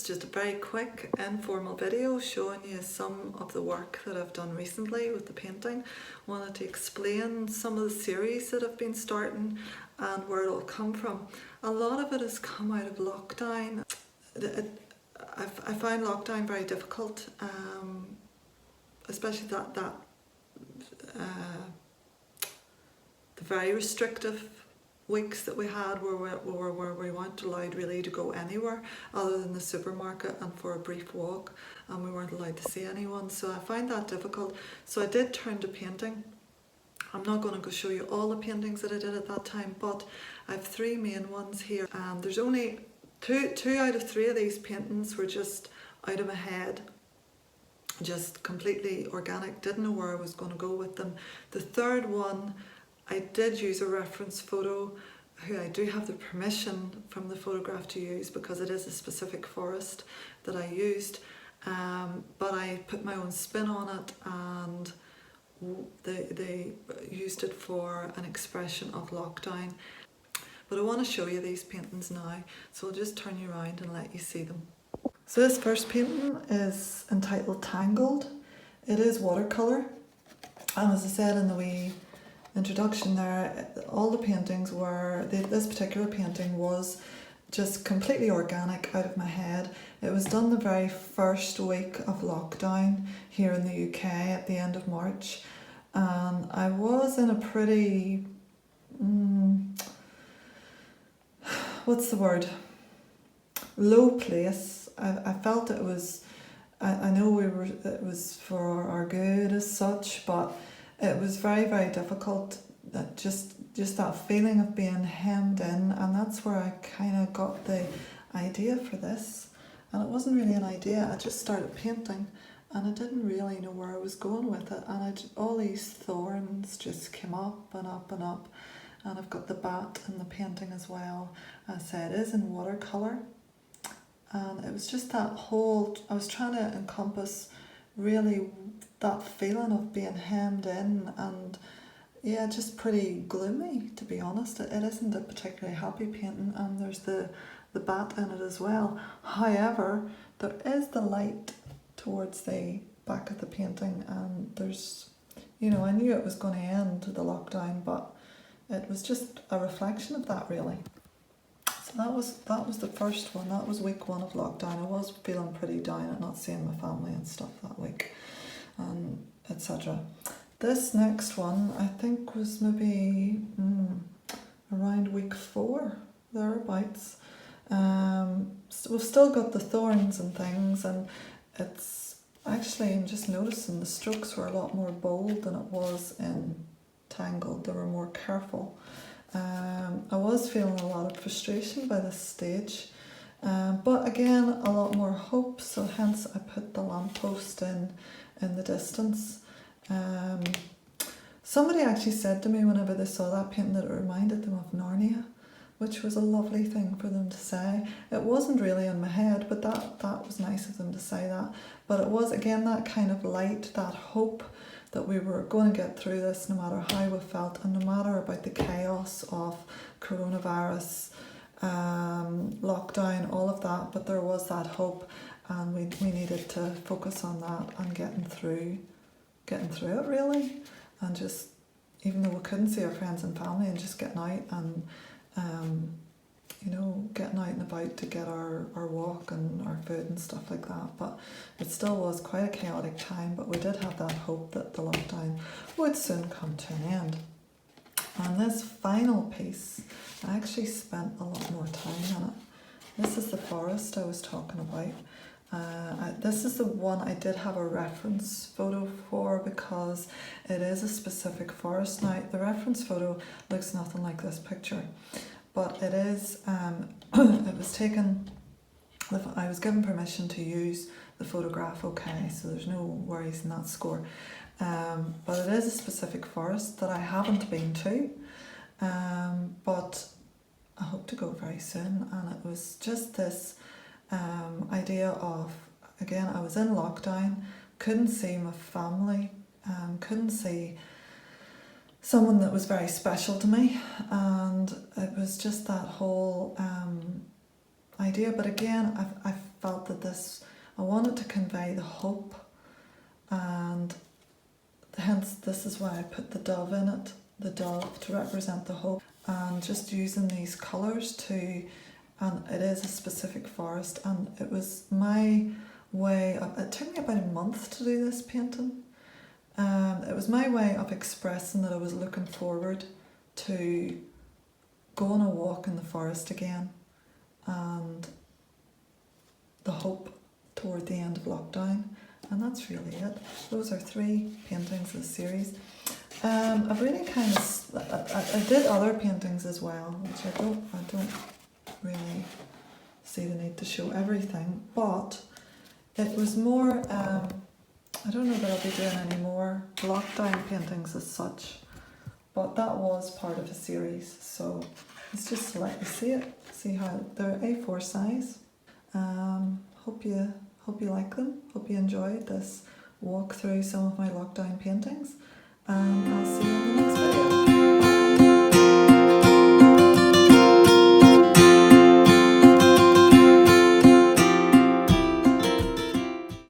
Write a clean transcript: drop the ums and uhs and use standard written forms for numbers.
just a very quick informal video showing you some of the work that I've done recently with the painting. I wanted to explain some of the series that I've been starting and where it all come from. A lot of it has come out of lockdown. I find lockdown very difficult, especially the very restrictive weeks that we had where we weren't allowed really to go anywhere other than the supermarket and for a brief walk, and we weren't allowed to see anyone, so I find that difficult. So I did turn to painting. I'm not going to go show you all the paintings that I did at that time, but I have three main ones here, and there's only two out of three of these paintings were just out of my head, just completely organic, didn't know where I was going to go with them. The third one I did use a reference photo, who I do have the permission from the photograph to use because it is a specific forest that I used, but I put my own spin on it, and they used it for an expression of lockdown. But I want to show you these paintings now, so I'll just turn you around and let you see them. So this first painting is entitled Tangled. It is watercolour, and as I said in the wee introduction there, all the paintings were, this particular painting was just completely organic out of my head. It was done the very first week of lockdown here in the UK at the end of March, and I was in a pretty, what's the word, low place. I felt it was, I know it was for our good as such, but it was very, very difficult, just that feeling of being hemmed in, and that's where I kind of got the idea for this. And it wasn't really an idea, I just started painting and I didn't really know where I was going with it, and all these thorns just came up and up and up, and I've got the bat in the painting as well. As I said, it is in watercolour, and it was just that whole, I was trying to encompass really that feeling of being hemmed in, and yeah, just pretty gloomy, to be honest. It isn't a particularly happy painting, and there's the bat in it as well. However, there is the light towards the back of the painting, and there's, you know, I knew it was going to end the lockdown, but it was just a reflection of that, really. So that was the first one. That was week one of lockdown. I was feeling pretty down at not seeing my family and stuff that week, and etc. This next one I think was maybe around week 4, thereabouts. So we've still got the thorns and things, and it's actually, I'm just noticing the strokes were a lot more bold than it was in Tangled. They were more careful. I was feeling a lot of frustration by this stage, but again a lot more hope, so hence I put the lamppost in the distance. Somebody actually said to me whenever they saw that painting that it reminded them of Narnia, which was a lovely thing for them to say. It wasn't really in my head, but that was nice of them to say that. But it was again that kind of light, that hope that we were going to get through this no matter how we felt, and no matter about the chaos of coronavirus, lockdown, all of that, but there was that hope, and we needed to focus on that and getting through it really, and just, even though we couldn't see our friends and family, and just getting out and you know, getting out and about to get our walk and our food and stuff like that. But it still was quite a chaotic time, but we did have that hope that the lockdown would soon come to an end. And this final piece, I actually spent a lot more time on it. This is the forest I was talking about. This is the one I did have a reference photo for because it is a specific forest. Now, the reference photo looks nothing like this picture, but it is, it was taken, I was given permission to use the photograph, okay, so there's no worries in that score. But it is a specific forest that I haven't been to, but I hope to go very soon. And it was just this idea of, again, I was in lockdown, couldn't see my family, couldn't see someone that was very special to me, and it was just that whole idea. But again, felt that I wanted to convey the hope, and hence this is why I put the dove in it, the dove to represent the hope, and just using these colours and it is a specific forest, and it was my way of, it took me about a month to do this painting. It was my way of expressing that I was looking forward to go on a walk in the forest again, and the hope toward the end of lockdown, and that's really it. Those are 3 paintings of the series. I've really kind of, I did other paintings as well, which I don't really see the need to show everything, but it was more, I don't know that I'll be doing any more lockdown paintings as such, but that was part of a series, so it's just to let you see it, see how they're A4 size. Hope you like them, hope you enjoyed this walk through some of my lockdown paintings, and I'll see you in the next video.